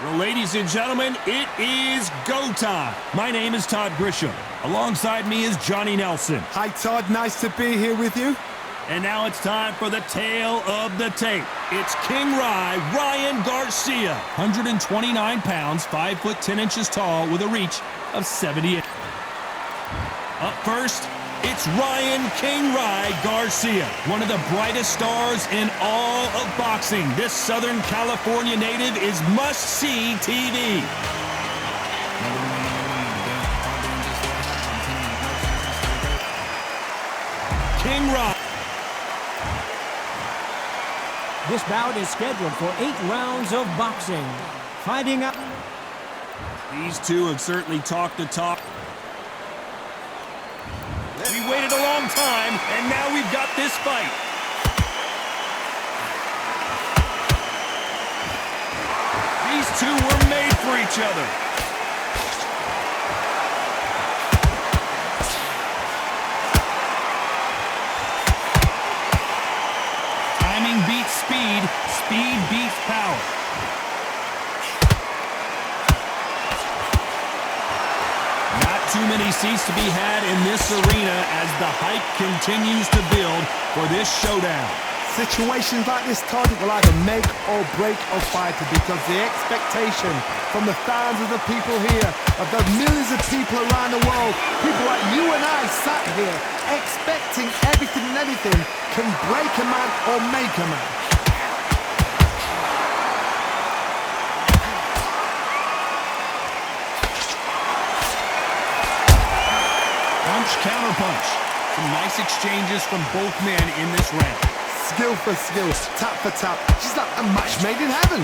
Well, ladies and gentlemen, it is go time. My name is Todd Grisham. Alongside me is Johnny Nelson. Hi, Todd. Nice to be here with you. And now it's time for the tale of the tape. It's King Ryan Garcia. 129 pounds, 5 foot 10 inches tall with a reach of 78. Up first, it's Ryan King Garcia, one of the brightest stars in all of boxing. This Southern California native is must-see TV. King Ryan. This bout is scheduled for 8 rounds of boxing. Fighting up. These two have certainly talked the talk. We waited a long time, and now we've got this fight. These two were made for each other. Timing beats speed, speed beats power. Too many seats to be had in this arena as the hype continues to build for this showdown. Situations like this, Todd, will either make or break a fighter because the expectation from the thousands of people here, of the millions of people around the world, people like you and I sat here expecting everything and anything can break a man or make a man. Counter-punch. Some nice exchanges from both men in this round. Skill for skill, tap for tap. She's like a match made in heaven.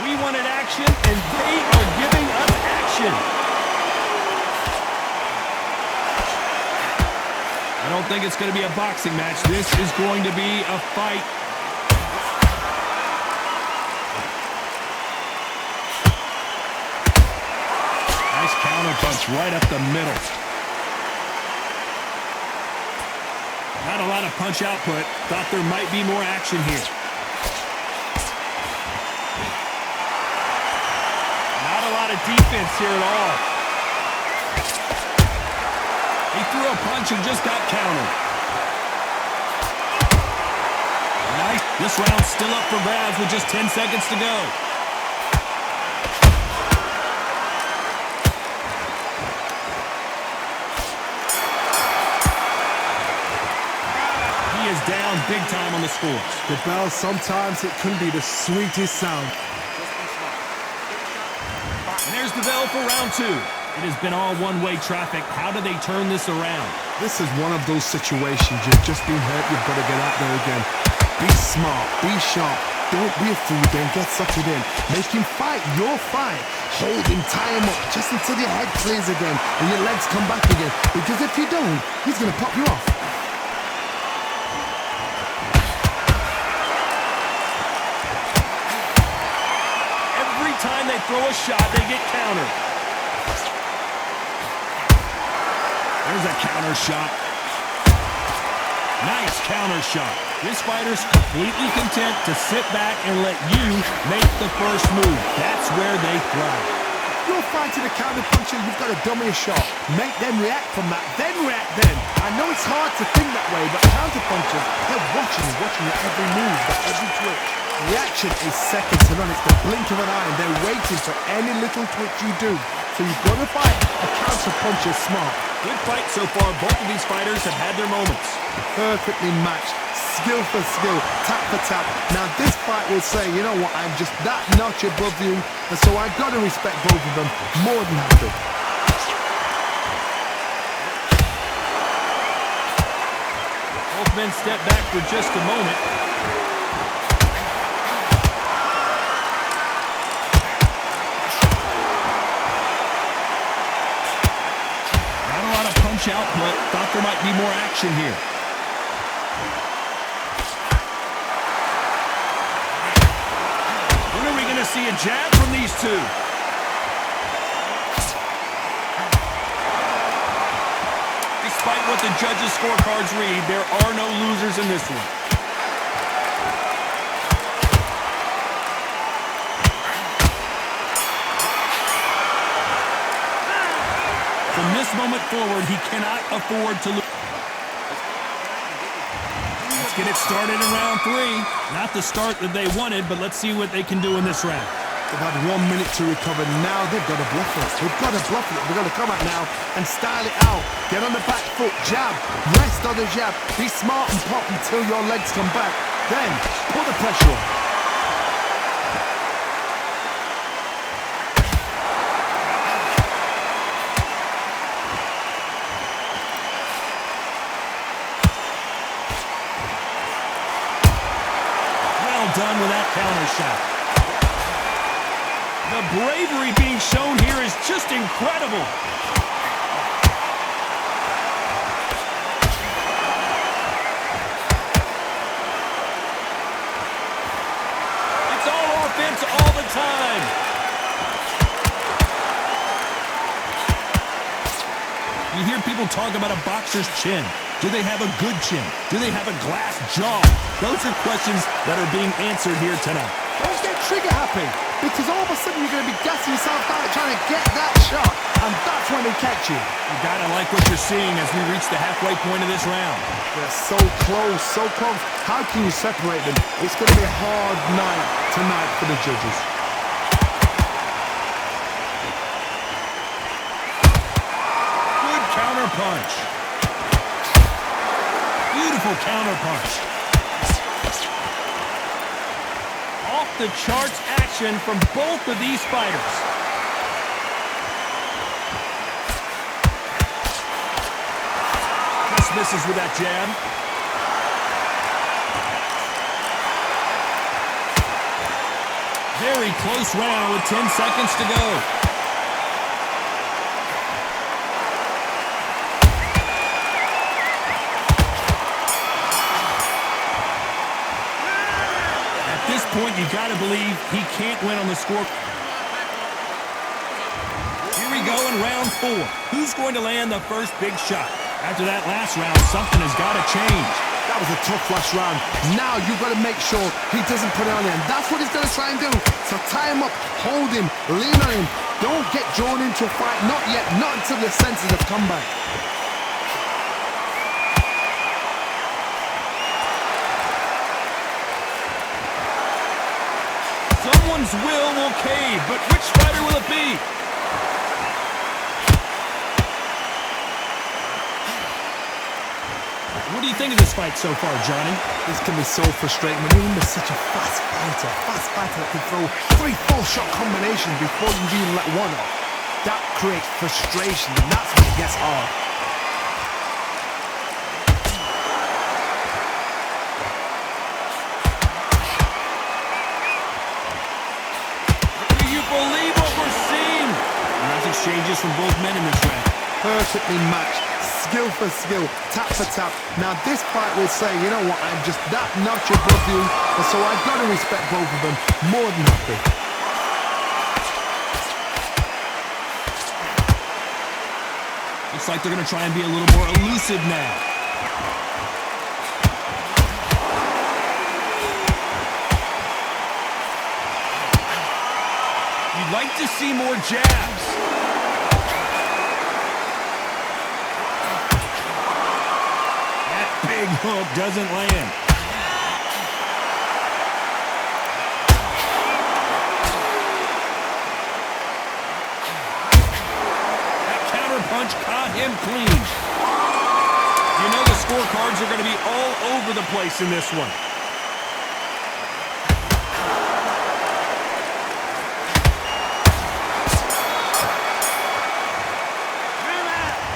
We wanted action, and they are giving us action. I don't think it's going to be a boxing match. This is going to be a fight. Nice counter-punch right up the middle. Not a lot of punch output. Thought there might be more action here. Not a lot of defense here at all. He threw a punch and just got countered. Nice. This round's still up for grabs with just 10 seconds to go. Down big time on the scores. The bell, sometimes it can be the sweetest sound. And there's the bell for round 2. It has been all one-way traffic. How do they turn this around? This is one of those situations. You've just been hurt. You've got to get out there again. Be smart. Be sharp. Don't be a fool. Then get sucked in. Make him fight your fight. Hold him, tie him up, just until your head clears again and your legs come back again. Because if you don't, he's going to pop you off. Time they throw a shot, they get countered. There's a counter shot. Nice counter shot. This fighter's completely content to sit back and let you make the first move. That's where they thrive. You're fighting a counter puncher, you've got to dummy a shot. Make them react from that, then react then. I know it's hard to think that way, but counter punchers, they're watching your every move, every twitch. Reaction is second to none. It's the blink of an eye, and they're waiting for any little twitch you do. So you've got to fight a counter puncher smart. Good fight so far. Both of these fighters have had their moments. Perfectly matched. Skill for skill, tap for tap. Now this fight will say, you know what, I'm just that notch above you, and so I've got to respect both of them more than happy. Both men step back for just a moment. Output. Thought there might be more action here. When are we going to see a jab from these two? Despite what the judges' scorecards read, there are no losers in this one. From this moment forward, he cannot afford to lose. Let's get it started in round 3. Not the start that they wanted, but let's see what they can do in this round. They've had 1 minute to recover. Now they've got to bluff it. They've got to bluff it. They've got to come out now and style it out. Get on the back foot, jab, rest on the jab. Be smart and pop until your legs come back. Then put the pressure on. Well done with that counter shot. The bravery being shown here is just incredible. It's all offense all the time. You hear people talk about a boxer's chin. Do they have a good chin? Do they have a glass jaw? Those are questions that are being answered here tonight. Don't get trigger happy, because all of a sudden you're going to be gassing yourself out trying to get that shot, and that's when they catch you. You gotta like what you're seeing as we reach the halfway point of this round. They're so close, so close. How can you separate them? It's going to be a hard night tonight for the judges. Good counter punch. Beautiful counter punch. Off the charts action from both of these fighters. Just misses with that jab. Very close round with 10 seconds to go. At this point, you got to believe he can't win on the score. Here we go in round 4. Who's going to land the first big shot? After that last round, something has got to change. That was a tough last round. Now you've got to make sure he doesn't put it on him. That's what he's going to try and do. So tie him up, hold him, lean on him. Don't get drawn into a fight. Not yet. Not until your senses have come back. Someone's will cave, but which fighter will it be? What do you think of this fight so far, Johnny? This can be so frustrating when you're under such a fast fighter that can throw 3-4 shot combinations before you even let one off. That creates frustration, and that's when it gets hard. Do you believe what we're seeing? Nice exchanges from both men in this round. Perfectly matched. Skill for skill, tap for tap. Now this fight will say, you know what, I'm just that notch above you, and so I've got to respect both of them more than happy. Looks like they're going to try and be a little more elusive now. You'd like to see more jabs. Big hook doesn't land. That counter punch caught him clean. You know the scorecards are going to be all over the place in this one.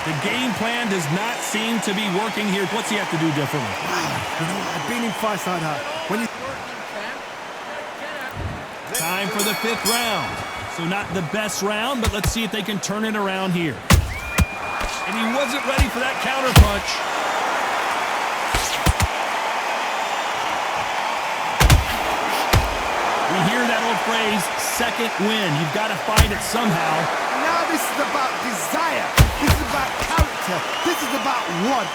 The game plan does not seem to be working here. What's he have to do differently? You know, I've been in fights like that. When you... Time for the 5th round. So not the best round, but let's see if they can turn it around here. And he wasn't ready for that counter punch. We hear that old phrase, second win. You've got to find it somehow. Now this is about desire. This is about character. This is about want.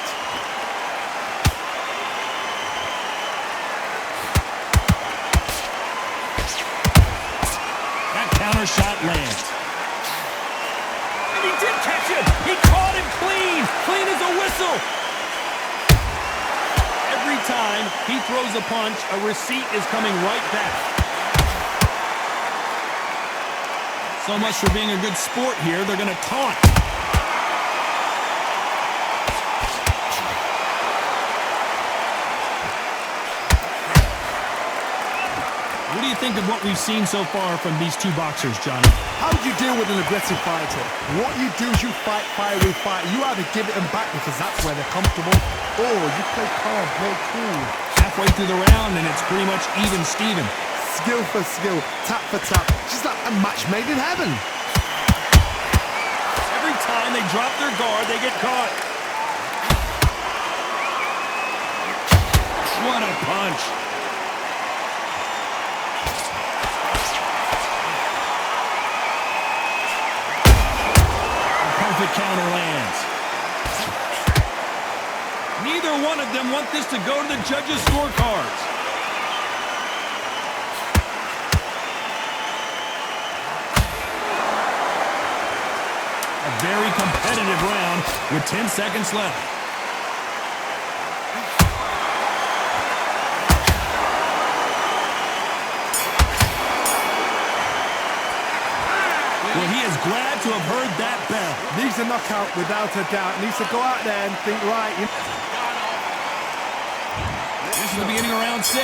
That counter shot lands. And he did catch it. He He throws a punch. A receipt is coming right back. So much for being a good sport here. They're going to taunt. What do you think of what we've seen so far from these two boxers, Johnny? How do you deal with an aggressive fighter? What you do is you fight fire with fire. You either give it them back because that's where they're comfortable, or you play calm, play cool. Halfway through the round, and it's pretty much even Steven. Skill for skill, tap for tap. Just like a match made in heaven. Every time they drop their guard, they get caught. What a punch. Perfect counter lands. Neither one of them want this to go to the judges' scorecards. A very competitive round with 10 seconds left. Well, he is glad to have heard that bell. Needs a knockout without a doubt. Needs to go out there and think, right. This is the beginning of round 6.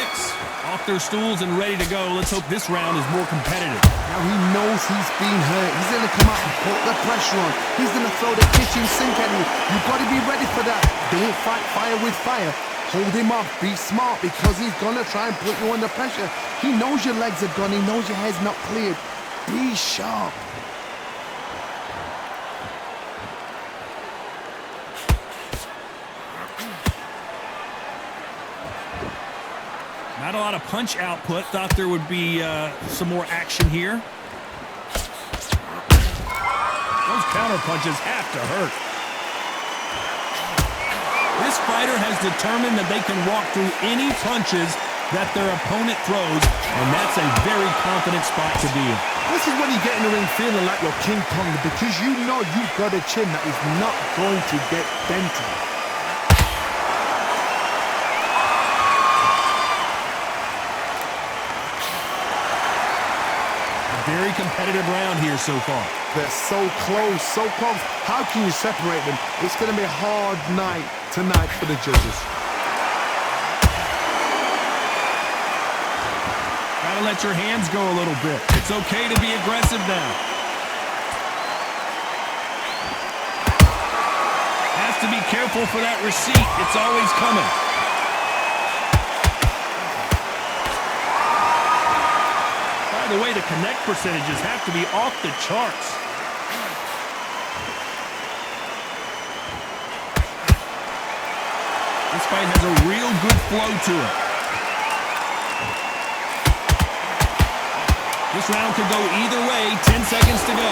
Off their stools and ready to go. Let's hope this round is more competitive. Now he knows he's been hurt. He's going to come out and put the pressure on. He's going to throw the kitchen sink at you. You've got to be ready for that. Don't fight fire with fire. Hold him off. Be smart because he's going to try and put you under pressure. He knows your legs are gone. He knows your head's not cleared. Be sharp. Not a lot of punch output. Thought there would be some more action here. Those counter punches have to hurt. This fighter has determined that they can walk through any punches that their opponent throws, and that's a very confident spot to be in. This is when you get in the ring feeling like you're King Kong because you know you've got a chin that is not going to get dented. Very competitive round here so far. They're so close, so close. How can you separate them? It's going to be a hard night tonight for the judges. Gotta let your hands go a little bit. It's okay to be aggressive now. Has to be careful for that receipt. It's always coming. The way the connect percentages have to be off the charts. This fight has a real good flow to it. This round could go either way. 10 seconds to go.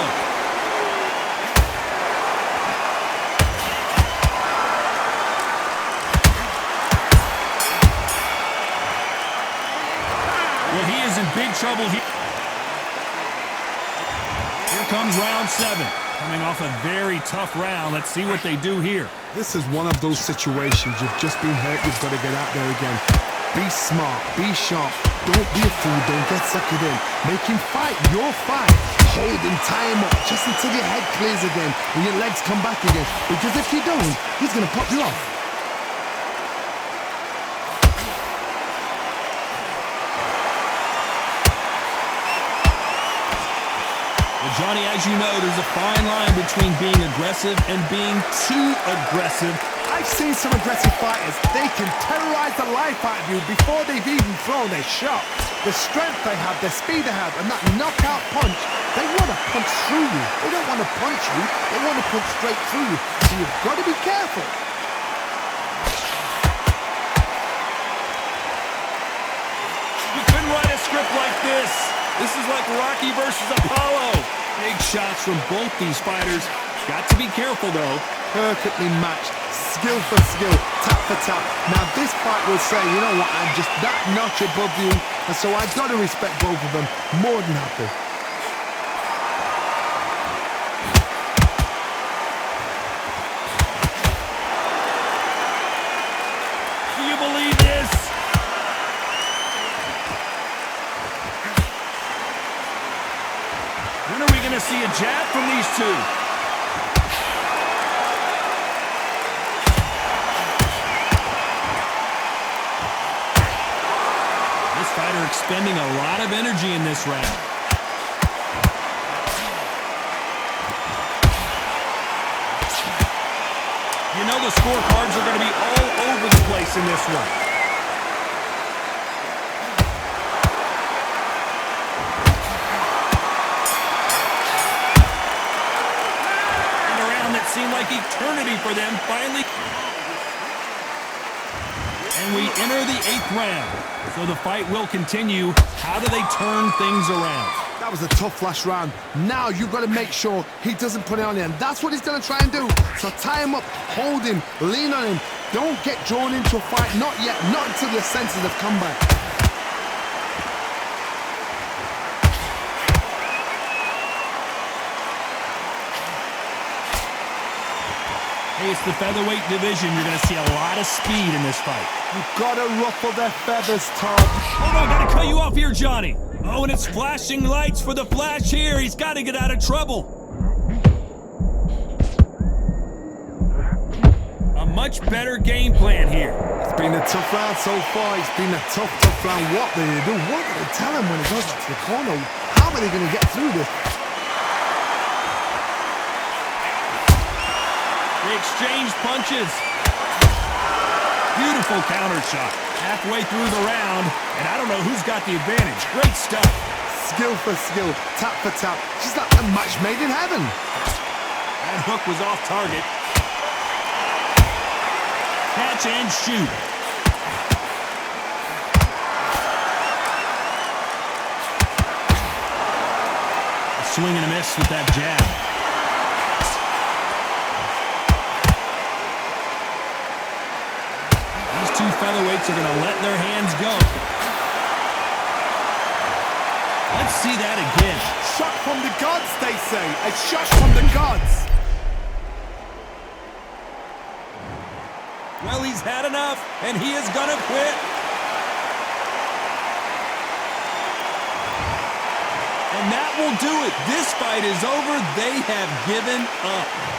Well, he is in big trouble here. Comes round 7. Coming off a very tough round. Let's see what they do here. This is one of those situations. You've just been hurt. You've got to get out there again. Be smart. Be sharp. Don't be a fool. Don't get suckered in. Make him fight your fight. Hold him, tie him up just until your head clears again and your legs come back again. Because if you don't, he's going to pop you off. Johnny, as you know, there's a fine line between being aggressive and being too aggressive. I've seen some aggressive fighters. They can terrorize the life out of you before they've even thrown their shot. The strength they have, the speed they have, and that knockout punch, they want to punch through you. They don't want to punch you. They want to punch straight through you. So you've got to be careful. You couldn't write a script like this. This is like Rocky versus Apollo. Big shots from both these fighters. Got to be careful, though. Perfectly matched. Skill for skill. Tap for tap. Now, this fight will say, you know what, I'm just that notch above you. And so I've got to respect both of them. More than happy. Do you believe this? jab from these two. This fighter expending a lot of energy in this round. You know the scorecards are going to be all over the place in this one. And a round that seemed like eternity for them finally. And we enter the 8th round. So the fight will continue. How do they turn things around? That was a tough last round. Now you've got to make sure he doesn't put it on you, and that's what he's going to try and do. So tie him up, hold him, lean on him. Don't get drawn into a fight. Not yet. Not until your senses have come back. Hey, it's the featherweight division. You're going to see a lot of speed in this fight. You've got to ruffle their feathers, Tom. Hold on, got to cut you off here, Johnny. Oh, and it's flashing lights for the Flash here. He's got to get out of trouble. A much better game plan here. It's been a tough round so far. It's been a tough round. What do they do? What do they tell him when he goes back to the corner? How are they going to get through this? They exchange punches. Beautiful counter shot. Halfway through the round, and I don't know who's got the advantage. Great stuff. Skill for skill, tap for tap. Just like a match made in heaven. That hook was off target. Catch and shoot. A swing and a miss with that jab. Two featherweights are going to let their hands go. Let's see that again. Shot from the gods, they say. A shot from the gods. Well, he's had enough, and he is going to quit. And that will do it. This fight is over. They have given up.